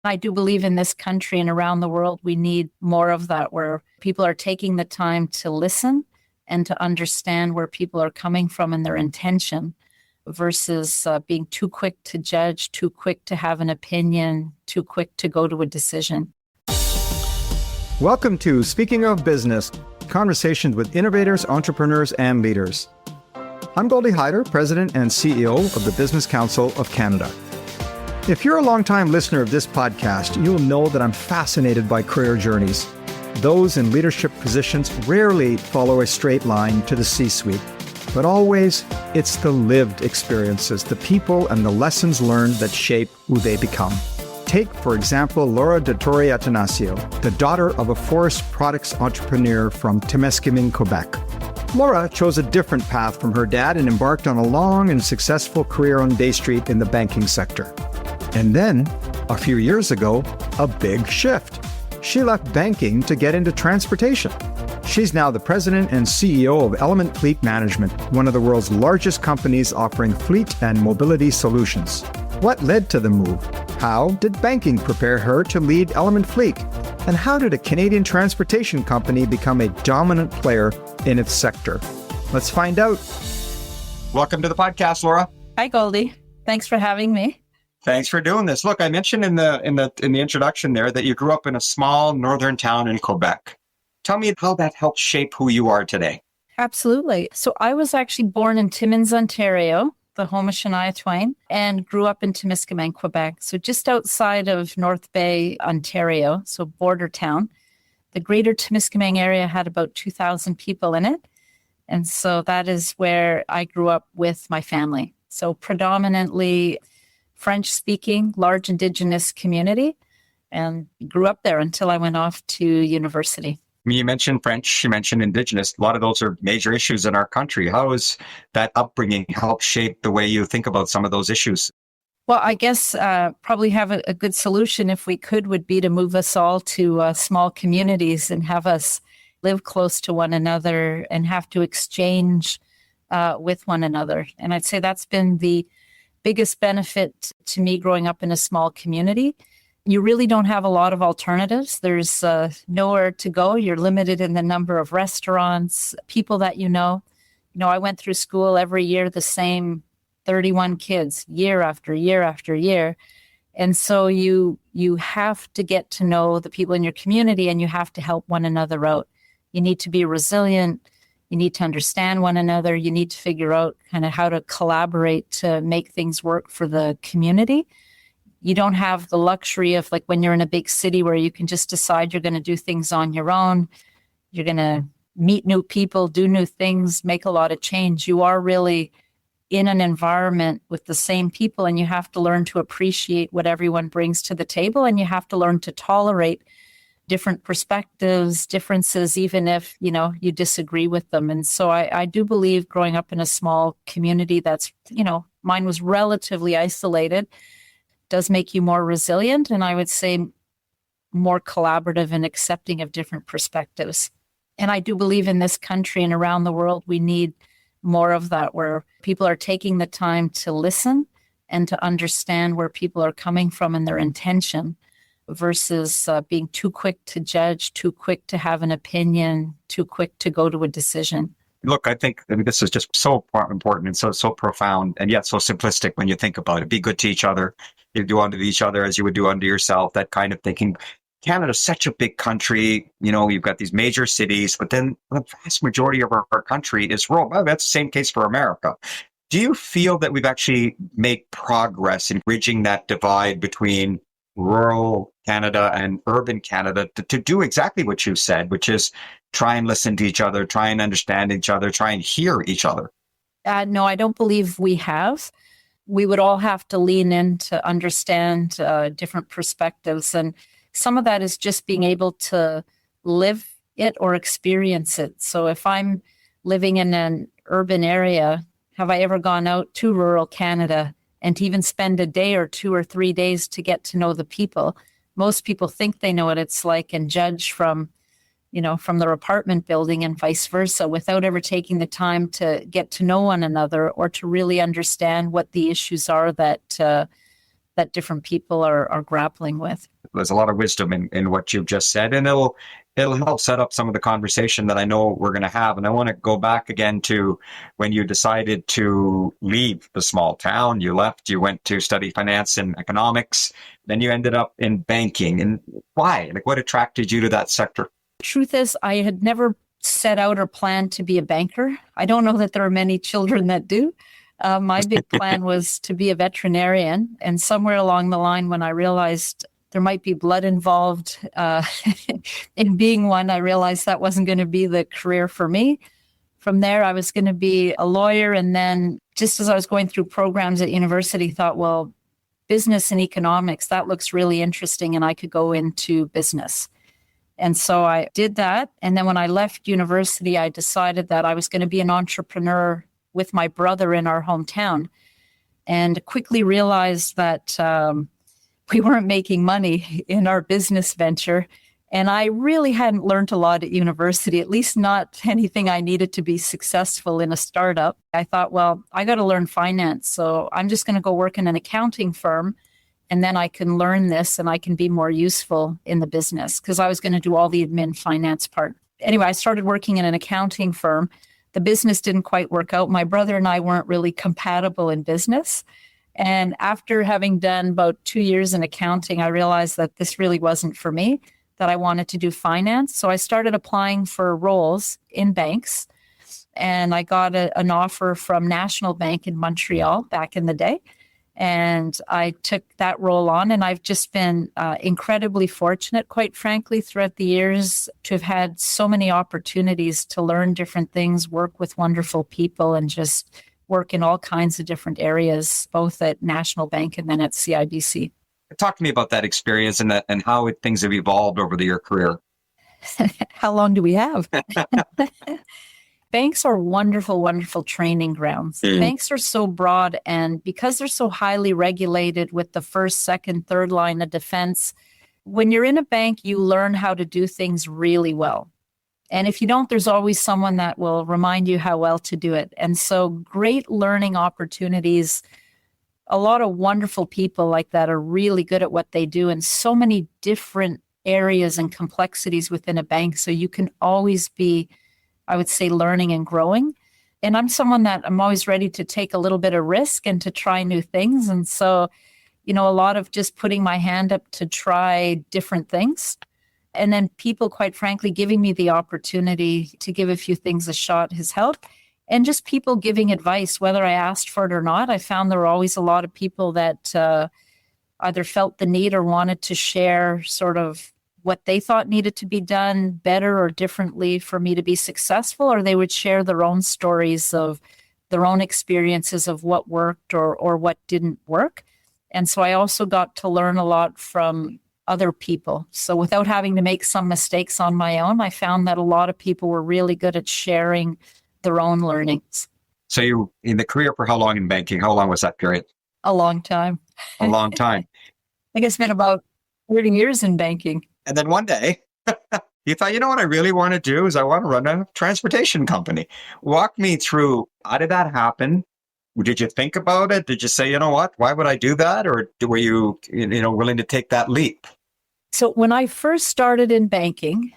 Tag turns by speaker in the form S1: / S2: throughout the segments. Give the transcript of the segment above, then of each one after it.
S1: I do believe in this country and around the world, we need more of that, where people are taking the time to listen and to understand where people are coming from and their intention versus being too quick to judge, too quick to have an opinion, too quick to go to a decision.
S2: Welcome to Speaking of Business, conversations with innovators, entrepreneurs, and leaders. I'm Goldy Hyder, President and CEO of the Business Council of Canada. If you're a longtime listener of this podcast, you'll know that I'm fascinated by career journeys. Those in leadership positions rarely follow a straight line to the C-suite, but always it's the lived experiences, the people and the lessons learned that shape who they become. Take, for example, Laura Dottori-Attanasio, the daughter of a forest products entrepreneur from Témiscamingue, Quebec. Laura chose a different path from her dad and embarked on a long and successful career on Bay Street in the banking sector. And then, a few years ago, a big shift. She left banking to get into transportation. She's now the president and CEO of Element Fleet Management, one of the world's largest companies offering fleet and mobility solutions. What led to the move? How did banking prepare her to lead Element Fleet? And how did a Canadian transportation company become a dominant player in its sector? Let's find out. Welcome to the podcast, Laura.
S1: Hi, Goldie. Thanks for having me.
S2: Thanks for doing this. Look, I mentioned in the introduction there that you grew up in a small northern town in Quebec. Tell me how that helped shape who you are today.
S1: Absolutely. So I was actually born in Timmins, Ontario, the home of Shania Twain, and grew up in Témiscamingue, Quebec. So just outside of North Bay, Ontario, so border town. The greater Témiscamingue area had about 2,000 people in it. And so that is where I grew up with my family. So predominantly French-speaking, large Indigenous community, and grew up there until I went off to university.
S2: You mentioned French, you mentioned Indigenous. A lot of those are major issues in our country. How has that upbringing helped shape the way you think about some of those issues?
S1: Well, I guess probably have a good solution, if we could, would be to move us all to small communities and have us live close to one another and have to exchange with one another. And I'd say that's been the biggest benefit to me growing up in a small community. You really don't have a lot of alternatives. There's nowhere to go. You're limited in the number of restaurants, people that you know. You know, I went through school every year, the same 31 kids, year after year after year. And so you have to get to know the people in your community and you have to help one another out. You need to be resilient. You need to understand one another. You need to figure out kind of how to collaborate to make things work for the community. You don't have the luxury of, like, when you're in a big city where you can just decide you're going to do things on your own. You're going to meet new people, do new things, make a lot of change. You are really in an environment with the same people, and you have to learn to appreciate what everyone brings to the table, and you have to learn to tolerate different perspectives, differences, even if, you know, you disagree with them. And so I do believe growing up in a small community that's, you know, mine was relatively isolated, does make you more resilient, and I would say more collaborative and accepting of different perspectives. And I do believe in this country and around the world, we need more of that, where people are taking the time to listen and to understand where people are coming from and their intention versus being too quick to judge, too quick to have an opinion, too quick to go to a decision.
S2: Look, I mean, this is just so important and so profound, and yet so simplistic when you think about it. Be good to each other. You do unto each other as you would do unto yourself, that kind of thinking. Canada's such a big country. You know, you've got these major cities, but then the vast majority of our country is rural. Well, that's the same case for America. Do you feel that we've actually made progress in bridging that divide between rural Canada and urban Canada to do exactly what you said, which is try and listen to each other, try and understand each other, try and hear each other?
S1: No, I don't believe we have. We would all have to lean in to understand different perspectives. And some of that is just being able to live it or experience it. So if I'm living in an urban area, have I ever gone out to rural Canada and to even spend a day or 2 or 3 days to get to know the people? Most people think they know what it's like and judge from their apartment building and vice versa, without ever taking the time to get to know one another or to really understand what the issues are that that different people are grappling with.
S3: There's a lot of wisdom in what you've just said, and it'll help set up some of the conversation that I know we're going to have. And I want to go back again to when you decided to leave the small town. You left, you went to study finance and economics, then you ended up in banking. And why? Like, what attracted you to that sector?
S1: Truth is, I had never set out or planned to be a banker. I don't know that there are many children that do. My big plan was to be a veterinarian. And somewhere along the line, when I realized there might be blood involved in being one, I realized that wasn't going to be the career for me. From there, I was going to be a lawyer. And then just as I was going through programs at university, thought, well, business and economics, that looks really interesting, and I could go into business. And so I did that. And then when I left university, I decided that I was going to be an entrepreneur with my brother in our hometown, and quickly realized that we weren't making money in our business venture. And I really hadn't learned a lot at university, at least not anything I needed to be successful in a startup. I thought, well, I got to learn finance. So I'm just going to go work in an accounting firm, and then I can learn this and I can be more useful in the business, because I was going to do all the admin finance part. Anyway, I started working in an accounting firm. The business didn't quite work out. My brother and I weren't really compatible in business. And after having done about 2 years in accounting, I realized that this really wasn't for me, that I wanted to do finance. So I started applying for roles in banks, and I got an offer from National Bank in Montreal back in the day. And I took that role on, and I've just been incredibly fortunate, quite frankly, throughout the years to have had so many opportunities to learn different things, work with wonderful people, and just work in all kinds of different areas, both at National Bank and then at CIBC.
S3: Talk to me about that experience and how things have evolved over your career.
S1: How long do we have? Banks are wonderful, wonderful training grounds. Banks are so broad, and because they're so highly regulated with the first, second, third line of defense, when you're in a bank, you learn how to do things really well. And if you don't, there's always someone that will remind you how well to do it. And so great learning opportunities. A lot of wonderful people like that are really good at what they do, and so many different areas and complexities within a bank. So you can always be, I would say, learning and growing. And I'm someone that I'm always ready to take a little bit of risk and to try new things. And so, a lot of just putting my hand up to try different things. And then people, quite frankly, giving me the opportunity to give a few things a shot has helped. And just people giving advice, whether I asked for it or not. I found there were always a lot of people that either felt the need or wanted to share sort of what they thought needed to be done better or differently for me to be successful, or they would share their own stories of their own experiences of what worked or what didn't work. And so I also got to learn a lot from other people. So without having to make some mistakes on my own, I found that a lot of people were really good at sharing their own learnings.
S3: So you, in the career for how long in banking? How long was that period?
S1: A long time.
S3: A long time.
S1: I think it's been about 30 years in banking.
S3: And then one day, you thought, what I really want to do is I want to run a transportation company. Walk me through, how did that happen? Did you think about it? Did you say, what, why would I do that? Or were you, willing to take that leap?
S1: So when I first started in banking,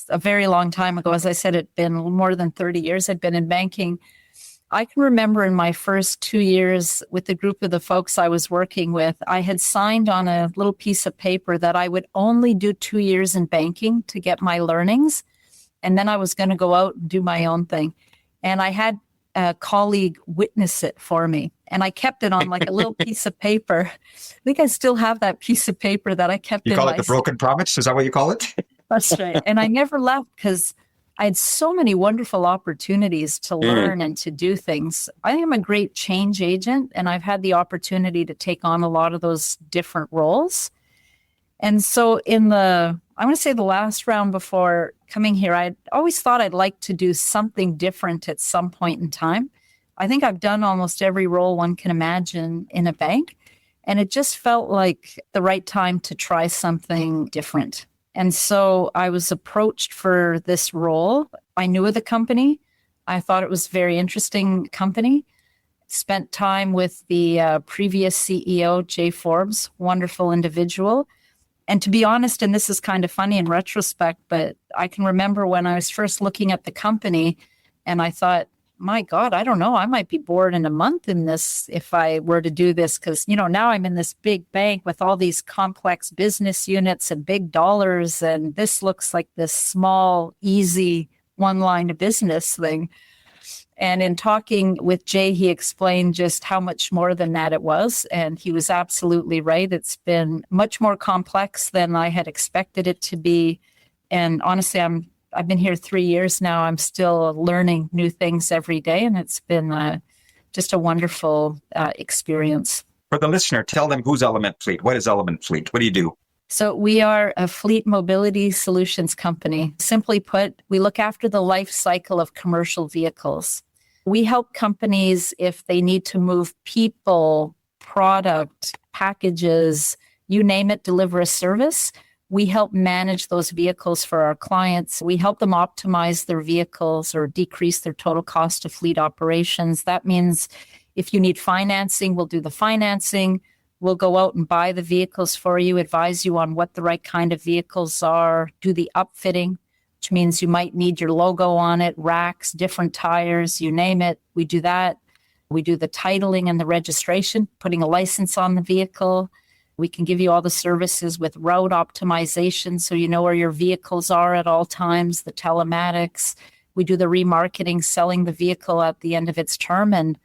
S1: a very long time ago, as I said, it'd been more than 30 years I'd been in banking. I can remember in my first 2 years with the group of the folks I was working with, I had signed on a little piece of paper that I would only do 2 years in banking to get my learnings. And then I was going to go out and do my own thing. And I had a colleague witness it for me. And I kept it on like a little piece of paper. I think I still have that piece of paper that I kept in.
S3: You call it the broken promise? Is that what you call it?
S1: That's right. And I never left because I had so many wonderful opportunities to learn and to do things. I think I'm a great change agent, and I've had the opportunity to take on a lot of those different roles. And so I'm going to say the last round before coming here, I always thought I'd like to do something different at some point in time. I think I've done almost every role one can imagine in a bank, and it just felt like the right time to try something different. And so I was approached for this role. I knew of the company. I thought it was a very interesting company. spent time with the previous CEO, Jay Forbes, wonderful individual. And to be honest, and this is kind of funny in retrospect, but I can remember when I was first looking at the company and I thought, my God, I don't know, I might be bored in a month in this if I were to do this. Because, now I'm in this big bank with all these complex business units and big dollars. And this looks like this small, easy one line of business thing. And in talking with Jay, he explained just how much more than that it was. And he was absolutely right. It's been much more complex than I had expected it to be. And honestly, I've been here 3 years now. I'm still learning new things every day. And it's been just a wonderful experience.
S3: For the listener, tell them who's Element Fleet. What is Element Fleet? What do you do?
S1: So we are a fleet mobility solutions company. Simply put, we look after the life cycle of commercial vehicles. We help companies if they need to move people, product, packages, you name it, deliver a service. We help manage those vehicles for our clients. We help them optimize their vehicles or decrease their total cost of fleet operations. That means if you need financing, we'll do the financing. We'll go out and buy the vehicles for you, advise you on what the right kind of vehicles are, do the upfitting, which means you might need your logo on it, racks, different tires, you name it. We do that. We do the titling and the registration, putting a license on the vehicle. We can give you all the services with route optimization so you know where your vehicles are at all times, the telematics. We do the remarketing, selling the vehicle at the end of its term, and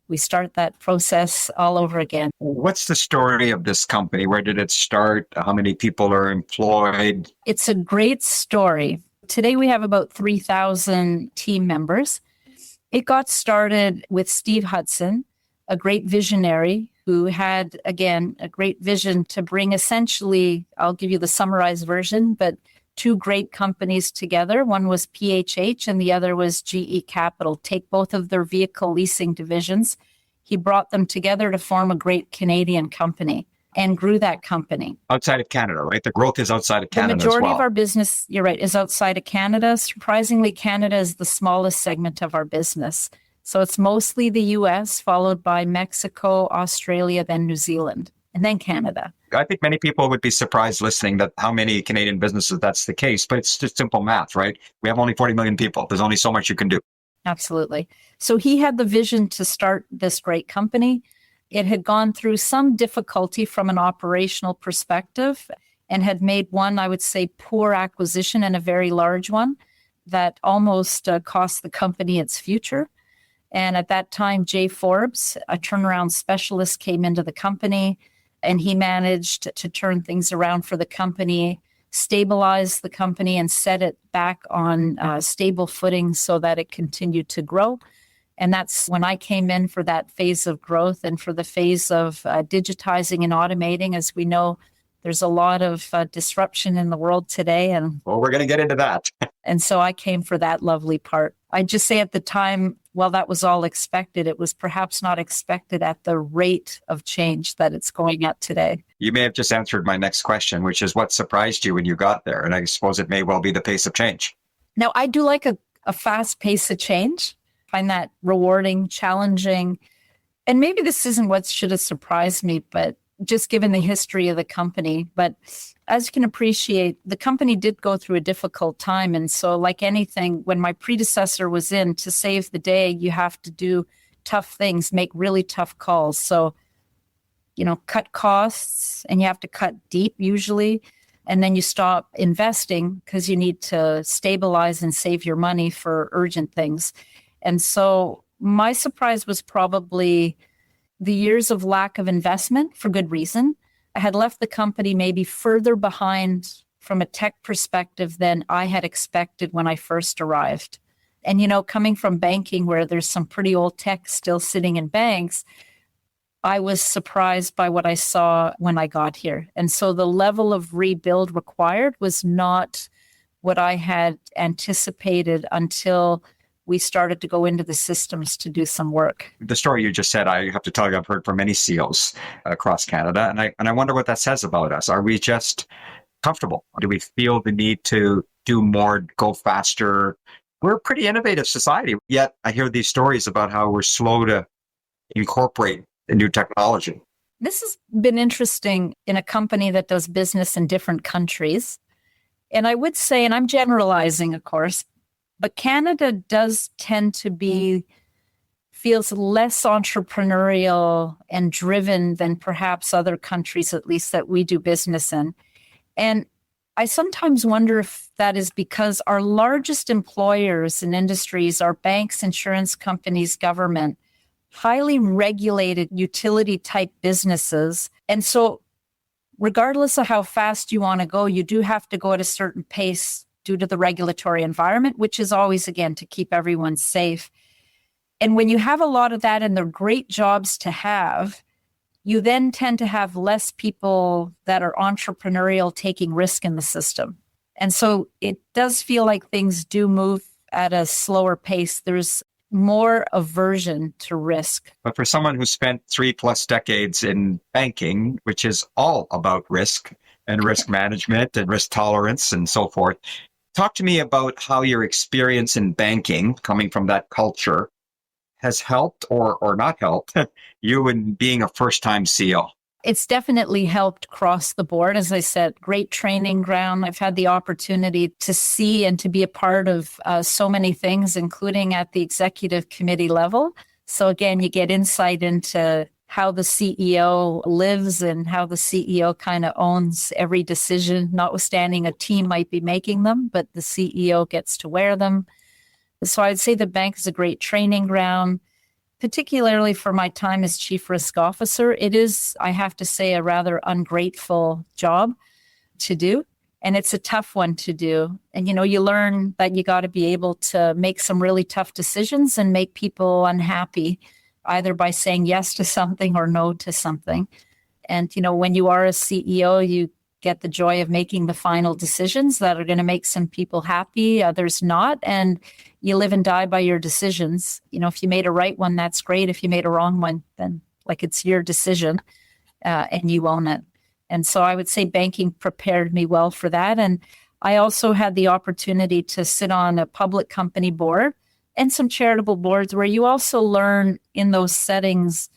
S1: we start that process all over again.
S3: What's the story of this company? Where did it start? How many people are employed?
S1: It's a great story. Today we have about 3,000 team members. It got started with Steve Hudson, a great visionary who had, again, a great vision to bring essentially, I'll give you the summarized version, but two great companies together. One was PHH and the other was GE Capital. Take both of their vehicle leasing divisions. He brought them together to form a great Canadian company and grew that company.
S3: Outside of Canada, right? The growth is outside of Canada as well.
S1: The majority of our business, you're right, is outside of Canada. Surprisingly, Canada is the smallest segment of our business. So it's mostly the US, followed by Mexico, Australia, then New Zealand, and then Canada.
S3: I think many people would be surprised listening that how many Canadian businesses that's the case, but it's just simple math, right? We have only 40 million people. There's only so much you can do.
S1: Absolutely. So he had the vision to start this great company. It had gone through some difficulty from an operational perspective and had made one, I would say, poor acquisition and a very large one that almost cost the company its future. And at that time, Jay Forbes, a turnaround specialist, came into the company, and he managed to turn things around for the company, stabilize the company, and set it back on stable footing so that it continued to grow. And that's when I came in for that phase of growth and for the phase of digitizing and automating. As we know, there's a lot of disruption in the world today. And
S3: well, we're going to get into that.
S1: And so I came for that lovely part. I just say at the time, well, that was all expected. It was perhaps not expected at the rate of change that it's going at today.
S3: You may have just answered my next question, which is what surprised you when you got there? And I suppose it may well be the pace of change.
S1: Now, I do like a fast pace of change. I find that rewarding, challenging. And maybe this isn't what should have surprised me, but just given the history of the company. But as you can appreciate, the company did go through a difficult time. And so like anything, when my predecessor was in, to save the day, you have to do tough things, make really tough calls. So, cut costs, and you have to cut deep usually. And then you stop investing because you need to stabilize and save your money for urgent things. And so my surprise was probably the years of lack of investment for good reason. I had left the company maybe further behind from a tech perspective than I had expected when I first arrived. And, coming from banking where there's some pretty old tech still sitting in banks, I was surprised by what I saw when I got here. And so the level of rebuild required was not what I had anticipated until we started to go into the systems to do some work.
S3: The story you just said, I have to tell you, I've heard from many CEOs across Canada, and I wonder what that says about us. Are we just comfortable? Do we feel the need to do more, go faster? We're a pretty innovative society, yet I hear these stories about how we're slow to incorporate the new technology?
S1: This has been interesting in a company that does business in different countries. And I would say, and I'm generalizing, of course, but Canada does tend to feels less entrepreneurial and driven than perhaps other countries, at least that we do business in. And I sometimes wonder if that is because our largest employers and industries are banks, insurance companies, government, highly regulated utility type businesses. And so regardless of how fast you want to go, you do have to go at a certain pace due to the regulatory environment, which is always, again, to keep everyone safe. And when you have a lot of that and they're great jobs to have, you then tend to have less people that are entrepreneurial taking risk in the system. And so it does feel like things do move at a slower pace. There's more aversion to risk.
S3: But for someone who spent 3+ decades in banking, which is all about risk and risk management and risk tolerance and so forth, talk to me about how your experience in banking, coming from that culture, has helped or not helped you in being a first-time CEO?
S1: It's definitely helped across the board. As I said, great training ground. I've had the opportunity to see and to be a part of so many things, including at the executive committee level. So again, you get insight into how the CEO lives and how the CEO kind of owns every decision, notwithstanding a team might be making them, but the CEO gets to wear them. So I'd say the bank is a great training ground, particularly for my time as chief risk officer. It is, I have to say, a rather ungrateful job to do. And it's a tough one to do. And, you learn that you got to be able to make some really tough decisions and make people unhappy, either by saying yes to something or no to something. And, when you are a CEO, you get the joy of making the final decisions that are going to make some people happy, others not. And you live and die by your decisions. If you made a right one, that's great. If you made a wrong one, then it's your decision and you own it. And so I would say banking prepared me well for that. And I also had the opportunity to sit on a public company board and some charitable boards where you also learn in those settings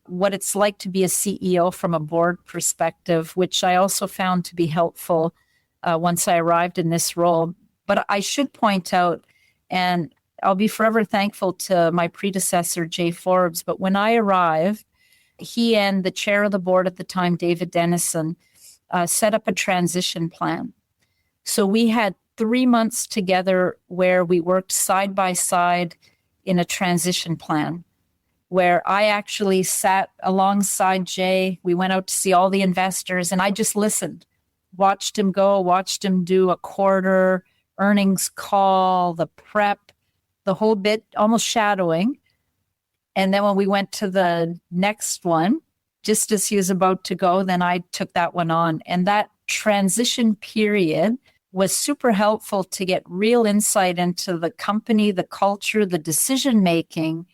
S1: what it's like to be a CEO from a board perspective, which I also found to be helpful once I arrived in this role. But I should point out, and I'll be forever thankful to my predecessor, Jay Forbes, but when I arrived, he and the chair of the board at the time, David Dennison, set up a transition plan. So we had 3 months together where we worked side by side in a transition plan, where I actually sat alongside Jay. We went out to see all the investors and I just listened, watched him go, watched him do a quarter earnings call, the prep, the whole bit, almost shadowing. And then when we went to the next one, just as he was about to go, then I took that one on. And that transition period was super helpful to get real insight into the company, the culture, the decision-making.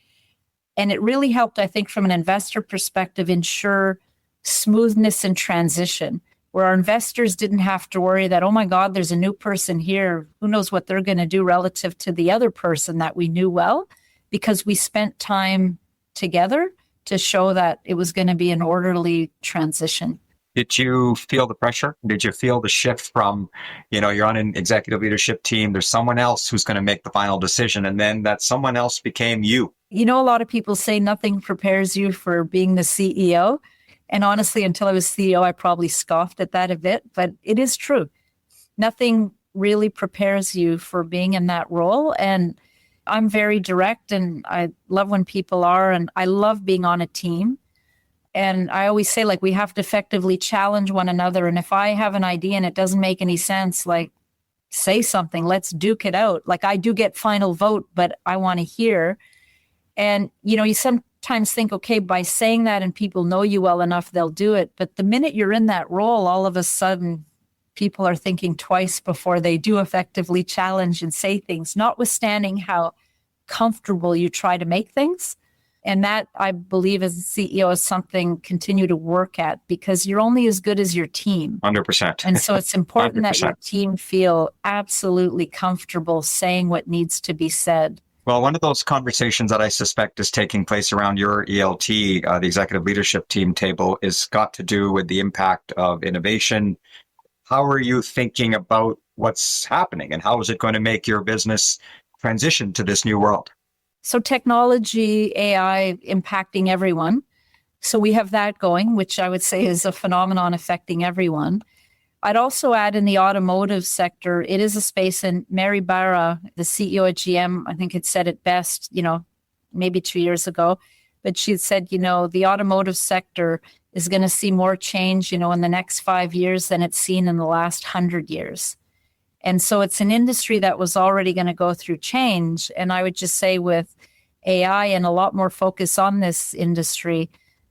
S1: And it really helped, I think, from an investor perspective, ensure smoothness in transition, where our investors didn't have to worry that, oh my God, there's a new person here. Who knows what they're going to do relative to the other person that we knew well, because we spent time together to show that it was going to be an orderly transition.
S3: Did you feel the pressure? Did you feel the shift from, you're on an executive leadership team, there's someone else who's going to make the final decision, and then that someone else became you?
S1: A lot of people say nothing prepares you for being the CEO. And honestly, until I was CEO, I probably scoffed at that a bit, but it is true. Nothing really prepares you for being in that role. And I'm very direct and I love when people are, and I love being on a team. And I always say, we have to effectively challenge one another. And if I have an idea and it doesn't make any sense, say something, let's duke it out. I do get final vote, but I want to hear. And, you sometimes think, okay, by saying that and people know you well enough, they'll do it. But the minute you're in that role, all of a sudden, people are thinking twice before they do effectively challenge and say things, notwithstanding how comfortable you try to make things. And that, I believe, as a CEO, is something continue to work at, because you're only as good as your team.
S3: 100%.
S1: And so it's important
S3: 100%.
S1: that your team feel absolutely comfortable saying what needs to be said.
S3: Well, one of those conversations that I suspect is taking place around your ELT, the executive leadership team table, is got to do with the impact of innovation. How are you thinking about what's happening and how is it going to make your business transition to this new world?
S1: So technology, AI impacting everyone. So we have that going, which I would say is a phenomenon affecting everyone. I'd also add in the automotive sector, it is a space, and Mary Barra, the CEO at GM, I think had said it best, maybe 2 years ago, but she said, the automotive sector is going to see more change, in the next 5 years than it's seen in the last 100 years. And so it's an industry that was already going to go through change. And I would just say with AI and a lot more focus on this industry,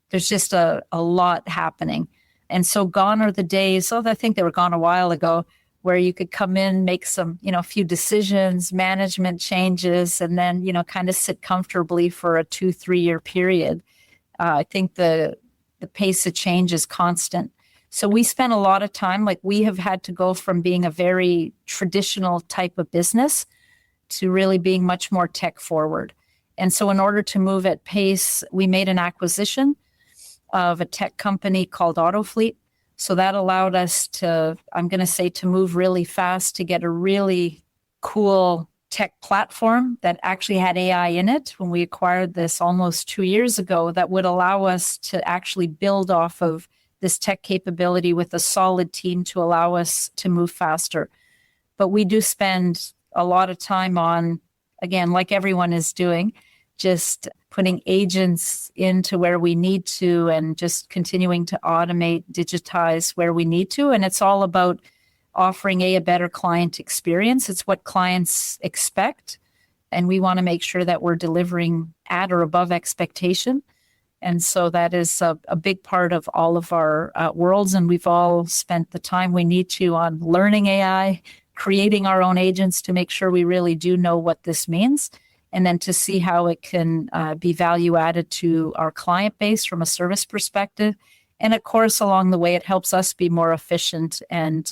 S1: there's just a lot happening. And so gone are the days, I think they were gone a while ago, where you could come in, make some, a few decisions, management changes, and then, kind of sit comfortably for a 2-3 year period. I think the pace of change is constant. So we spent a lot of time, we have had to go from being a very traditional type of business to really being much more tech forward. And so in order to move at pace, we made an acquisition of a tech company called Autofleet. So that allowed us to move really fast to get a really cool tech platform that actually had AI in it when we acquired this almost 2 years ago, that would allow us to actually build off of this tech capability with a solid team to allow us to move faster. But we do spend a lot of time on, again, like everyone is doing, just putting agents into where we need to and just continuing to automate, digitize where we need to. And it's all about offering a better client experience. It's what clients expect. And we want to make sure that we're delivering at or above expectation. And so that is a big part of all of our worlds. And we've all spent the time we need to on learning AI, creating our own agents to make sure we really do know what this means, and then to see how it can be value added to our client base from a service perspective. And of course, along the way, it helps us be more efficient and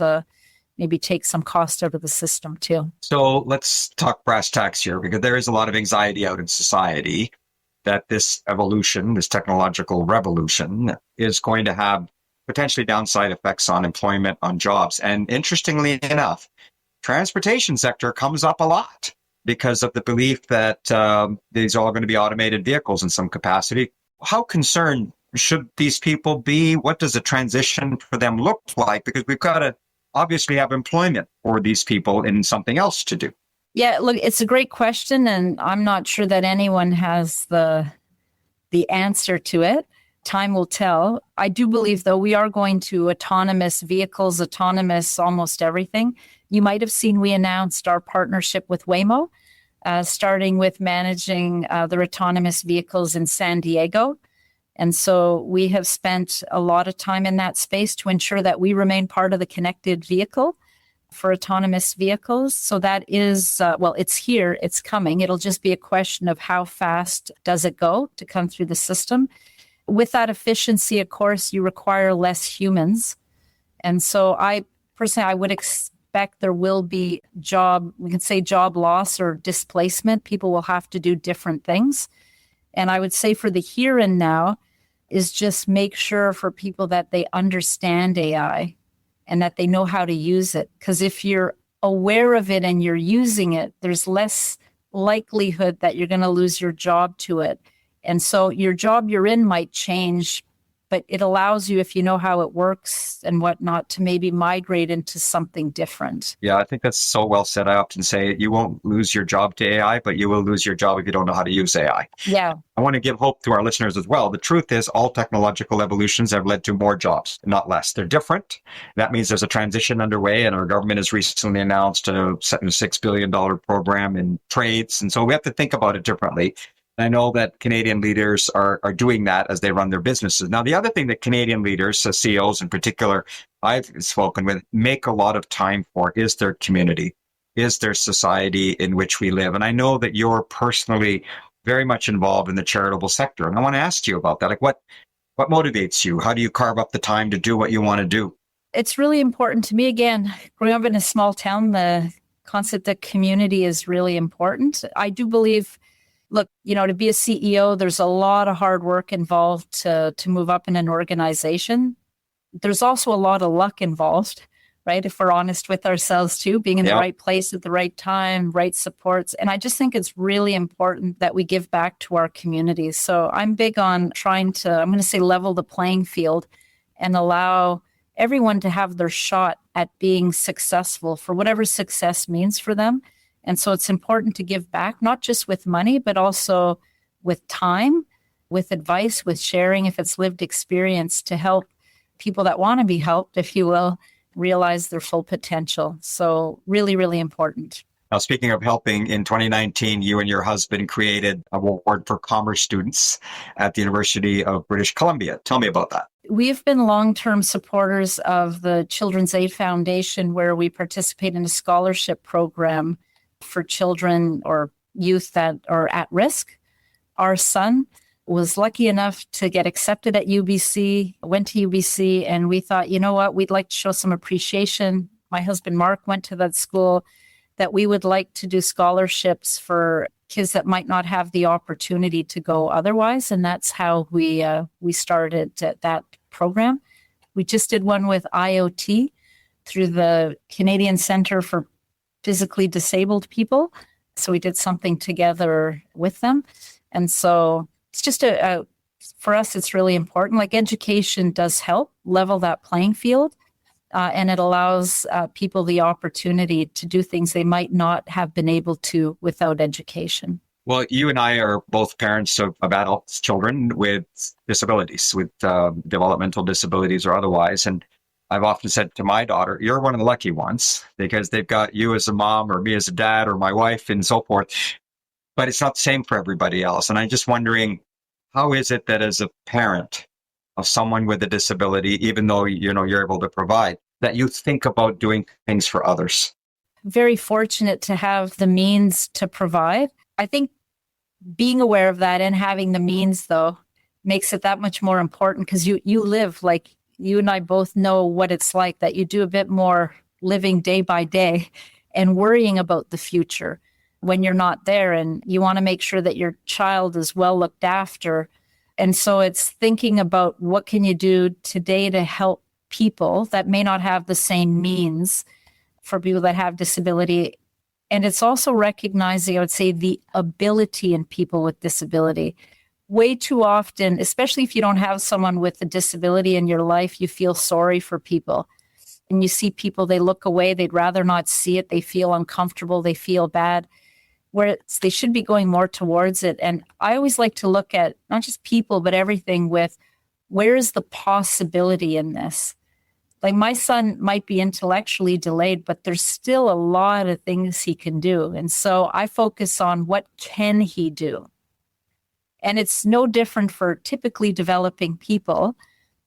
S1: maybe take some cost out of the system too.
S3: So let's talk brass tacks here, because there is a lot of anxiety out in society that this evolution, this technological revolution, is going to have potentially downside effects on employment, on jobs. And interestingly enough, transportation sector comes up a lot because of the belief that these are all going to be automated vehicles in some capacity. How concerned should these people be? What does a transition for them look like? Because we've got to obviously have employment for these people in something else to do.
S1: Yeah, look, it's a great question, and I'm not sure that anyone has the answer to it. Time will tell. I do believe, though, we are going to autonomous vehicles, autonomous almost everything. You might have seen we announced our partnership with Waymo, starting with managing their autonomous vehicles in San Diego. And so we have spent a lot of time in that space to ensure that we remain part of the connected vehicle for autonomous vehicles. So that is, it's here, it's coming. It'll just be a question of how fast does it go to come through the system. With that efficiency, of course, you require less humans. And so I would expect there will be job loss or displacement. People will have to do different things. And I would say for the here and now is just make sure for people that they understand AI and that they know how to use it. Because if you're aware of it and you're using it, there's less likelihood that you're going to lose your job to it. And so your job you're in might change, but it allows you, if you know how it works and whatnot, to maybe migrate into something different.
S3: Yeah, I think that's so well said. I often say you won't lose your job to AI, but you will lose your job if you don't know how to use AI.
S1: Yeah.
S3: I want to give hope to our listeners as well. The truth is all technological evolutions have led to more jobs, not less. They're different. That means there's a transition underway, and our government has recently announced a $6 billion program in trades. And so we have to think about it differently. I know that Canadian leaders are doing that as they run their businesses. Now, the other thing that Canadian leaders, CEOs in particular, I've spoken with, make a lot of time for is their community, is their society in which we live. And I know that you're personally very much involved in the charitable sector. And I want to ask you about that. Like what motivates you? How do you carve up the time to do what you want to do?
S1: It's really important to me. Again, growing up in a small town, the concept of community is really important. I do believe, look, to be a CEO, there's a lot of hard work involved to move up in an organization. There's also a lot of luck involved, right? If we're honest with ourselves too, being in the right place at the right time, right supports. And I just think it's really important that we give back to our communities. So I'm big on trying to, I'm going to say, level the playing field and allow everyone to have their shot at being successful for whatever success means for them. And so it's important to give back, not just with money, but also with time, with advice, with sharing, if it's lived experience, to help people that want to be helped, if you will, realize their full potential. So really, really important.
S3: Now, speaking of helping, in 2019, you and your husband created an award for commerce students at the University of British Columbia. Tell me about that.
S1: We've been long-term supporters of the Children's Aid Foundation, where we participate in a scholarship program for children or youth that are at risk. Our son was lucky enough to get accepted at UBC, went to UBC, and we thought, you know what, we'd like to show some appreciation. My husband, Mark, went to that school, that we would like to do scholarships for kids that might not have the opportunity to go otherwise. And that's how we started that program. We just did one with IoT through the Canadian Centre for Physically Disabled People. So we did something together with them. And so it's just for us, it's really important. Like, education does help level that playing field, and it allows people the opportunity to do things they might not have been able to without education.
S3: Well, you and I are both parents of adults, children with disabilities, with developmental disabilities or otherwise. And I've often said to my daughter, you're one of the lucky ones, because they've got you as a mom or me as a dad or my wife and so forth. But it's not the same for everybody else. And I'm just wondering, how is it that as a parent of someone with a disability, even though you're able to provide, that you think about doing things for others?
S1: Very fortunate to have the means to provide. I think being aware of that and having the means, though, makes it that much more important, because you live, like you and I both know what it's like, that you do a bit more living day by day and worrying about the future when you're not there, and you want to make sure that your child is well looked after. And so it's thinking about what can you do today to help people that may not have the same means, for people that have disability. And it's also recognizing, I would say, the ability in people with disability. Way too often, especially if you don't have someone with a disability in your life, you feel sorry for people. And you see people, they look away, they'd rather not see it, they feel uncomfortable, they feel bad, where they should be going more towards it. And I always like to look at not just people, but everything with, where is the possibility in this? Like, my son might be intellectually delayed, but there's still a lot of things he can do. And so I focus on what can he do? And it's no different for typically developing people.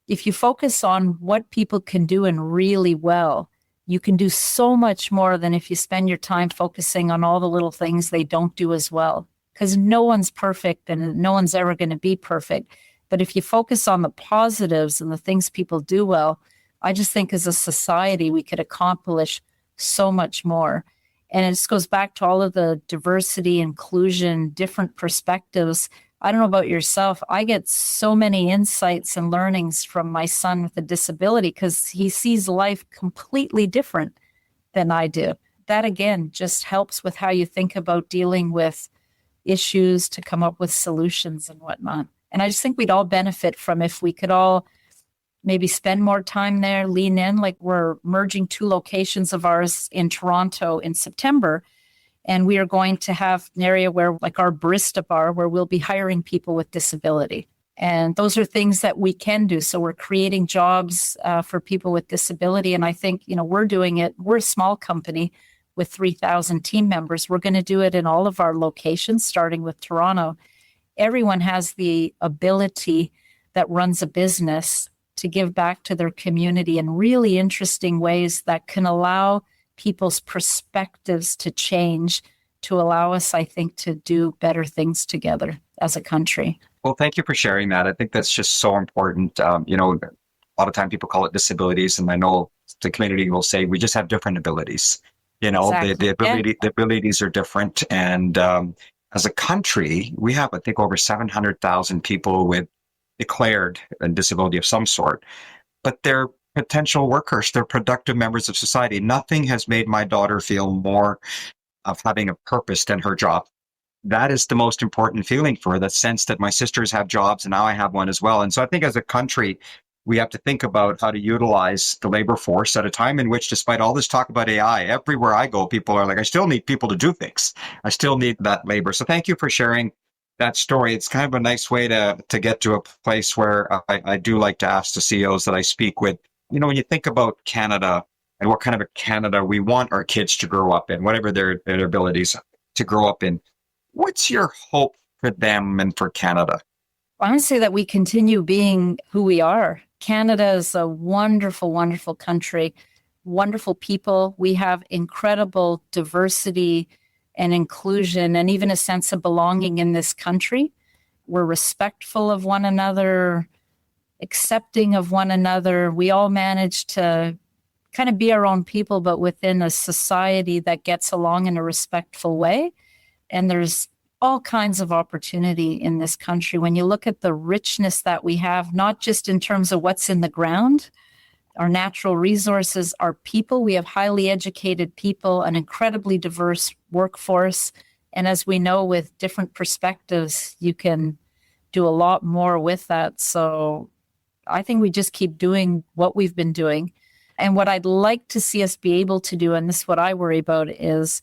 S1: If you focus on what people can do and really well, you can do so much more than if you spend your time focusing on all the little things they don't do as well. Because no one's perfect and no one's ever going to be perfect. But if you focus on the positives and the things people do well, I just think as a society, we could accomplish so much more. And it just goes back to all of the diversity, inclusion, different perspectives. I don't know about yourself. I get so many insights and learnings from my son with a disability, because he sees life completely different than I do. That, again, just helps with how you think about dealing with issues, to come up with solutions and whatnot. And I just think we'd all benefit from, if we could all maybe spend more time there, lean in. Like, we're merging 2 locations of ours in Toronto in September. And we are going to have an area where, like our barista bar, where we'll be hiring people with disability. And those are things that we can do. So we're creating jobs for people with disability. And I think, we're doing it. We're a small company with 3,000 team members. We're going to do it in all of our locations, starting with Toronto. Everyone has the ability that runs a business to give back to their community in really interesting ways that can allow people's perspectives to change, to allow us, I think, to do better things together as a country.
S3: Well, thank you for sharing that. I think that's just so important. A lot of time people call it disabilities, and I know the community will say we just have different abilities. You know,
S1: Exactly.
S3: the abilities are different. And as a country, we have, I think, over 700,000 people with declared a disability of some sort, but they're potential workers. They're productive members of society. Nothing has made my daughter feel more of having a purpose than her job. That is the most important feeling for her, that sense that my sisters have jobs and now I have one as well. And so I think as a country, we have to think about how to utilize the labor force at a time in which, despite all this talk about AI, everywhere I go, people are like, I still need people to do things. I still need that labor. So thank you for sharing that story. It's kind of a nice way to get to a place where I do like to ask the CEOs that I speak with, you know, when you think about Canada and what kind of a Canada we want our kids to grow up in, whatever their abilities to grow up in, what's your hope for them and for Canada?
S1: I would say that we continue being who we are. Canada is a wonderful, wonderful country, wonderful people. We have incredible diversity and inclusion and even a sense of belonging in this country. We're respectful of one another, accepting of one another. We all manage to kind of be our own people, but within a society that gets along in a respectful way. And there's all kinds of opportunity in this country. When you look at the richness that we have, not just in terms of what's in the ground, our natural resources, our people, we have highly educated people, an incredibly diverse workforce. And as we know, with different perspectives, you can do a lot more with that. So I think we just keep doing what we've been doing. And what I'd like to see us be able to do, and this is what I worry about, is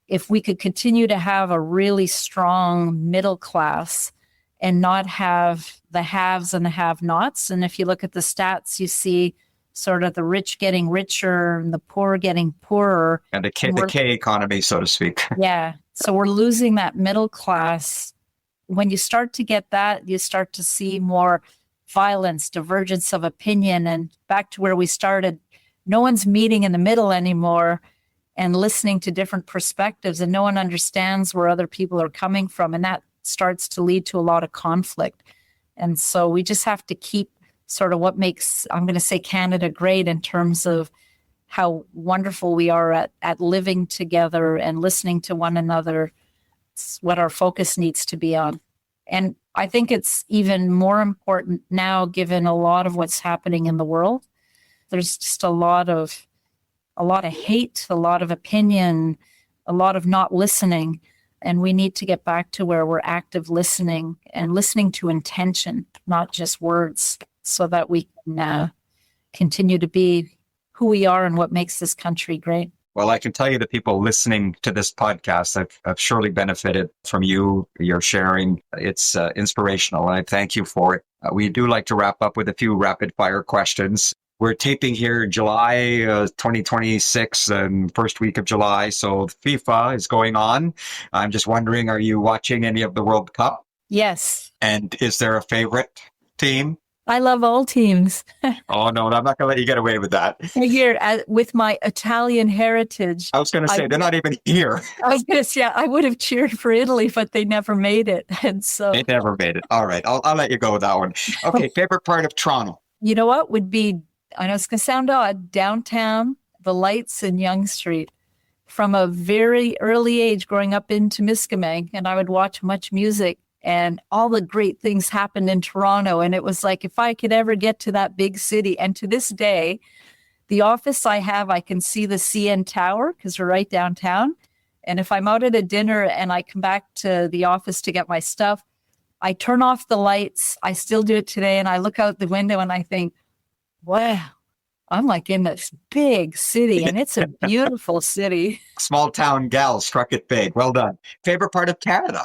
S1: if we could continue to have a really strong middle class and not have the haves and the have-nots. And if you look at the stats, you see sort of the rich getting richer and the poor getting poorer.
S3: And the K economy, so to speak.
S1: Yeah. So we're losing that middle class. When you start to get that, you start to see more violence, divergence of opinion. And back to where we started, no one's meeting in the middle anymore and listening to different perspectives, and no one understands where other people are coming from. And that starts to lead to a lot of conflict. And so we just have to keep sort of what makes, I'm going to say, Canada great in terms of how wonderful we are at living together and listening to one another. It's what our focus needs to be on. And I think it's even more important now, given a lot of what's happening in the world. There's just a lot of hate, a lot of opinion, a lot of not listening. And we need to get back to where we're active listening and listening to intention, not just words, so that we can continue to be who we are and what makes this country great.
S3: Well, I can tell you that people listening to this podcast have surely benefited from your sharing. It's inspirational, and I thank you for it. We do like to wrap up with a few rapid fire questions. We're taping here July 2026, first week of July. So FIFA is going on. I'm just wondering, are you watching any of the World Cup?
S1: Yes.
S3: And is there a favorite team?
S1: I love all teams.
S3: Oh, no, I'm not going to let you get away with that.
S1: Here, with my Italian heritage.
S3: I was going to say, they're not even here.
S1: I was going to say, I would have cheered for Italy, but they never made it. And so
S3: they never made it. All right. I'll let you go with that one. Okay. Favorite part of Toronto?
S1: You know what would be, I know it's going to sound odd, downtown, the lights in Yonge Street. From a very early age, growing up in Temiskaming, and I would watch much music, and all the great things happened in Toronto. And it was like, if I could ever get to that big city. And to this day, the office I have, I can see the CN Tower because we're right downtown. And if I'm out at a dinner and I come back to the office to get my stuff, I turn off the lights. I still do it today. And I look out the window and I think, wow, I'm like in this big city, and it's a beautiful city.
S3: Small town gal struck it big. Well done. Favorite part of Canada?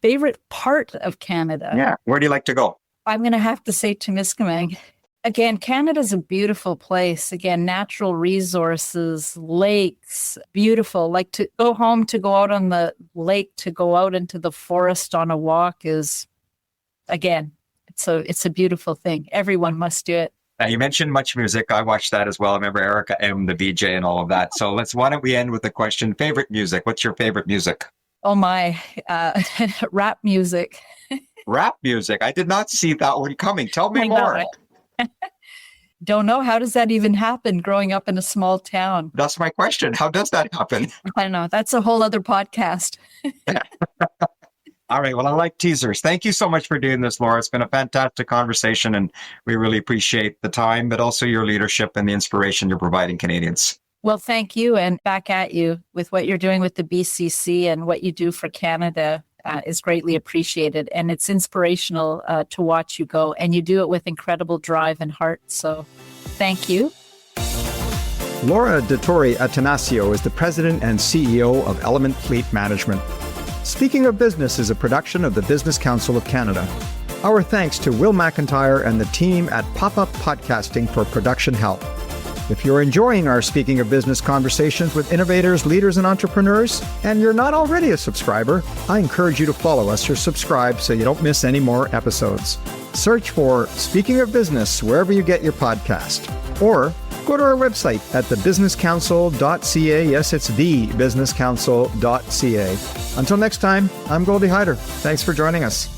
S1: Favorite part of Canada?
S3: Yeah. Where do you like to go?
S1: I'm going to have to say Temiskaming. Again, Canada's a beautiful place. Again, natural resources, lakes, beautiful. Like to go home, to go out on the lake, to go out into the forest on a walk is, again, it's a beautiful thing. Everyone must do it.
S3: Now, you mentioned much music. I watched that as well. I remember Erica M, the VJ, and all of that. So why don't we end with the question, favorite music? What's your favorite music?
S1: Oh my, rap music.
S3: Rap music? I did not see that one coming. Tell me more.
S1: Don't know. How does that even happen growing up in a small town?
S3: That's my question. How does that happen?
S1: I don't know. That's a whole other podcast.
S3: All right. Well, I like teasers. Thank you so much for doing this, Laura. It's been a fantastic conversation, and we really appreciate the time, but also your leadership and the inspiration you're providing Canadians.
S1: Well, thank you. And back at you with what you're doing with the BCC and what you do for Canada is greatly appreciated. And it's inspirational to watch you go. And you do it with incredible drive and heart. So thank you.
S2: Laura Dottori-Attanasio is the President and CEO of Element Fleet Management. Speaking of Business is a production of the Business Council of Canada. Our thanks to Will McIntyre and the team at Pop-Up Podcasting for production help. If you're enjoying our Speaking of Business conversations with innovators, leaders, and entrepreneurs, and you're not already a subscriber, I encourage you to follow us or subscribe so you don't miss any more episodes. Search for Speaking of Business wherever you get your podcast. Or go to our website at thebusinesscouncil.ca. Yes, it's thebusinesscouncil.ca. Until next time, I'm Goldy Hyder. Thanks for joining us.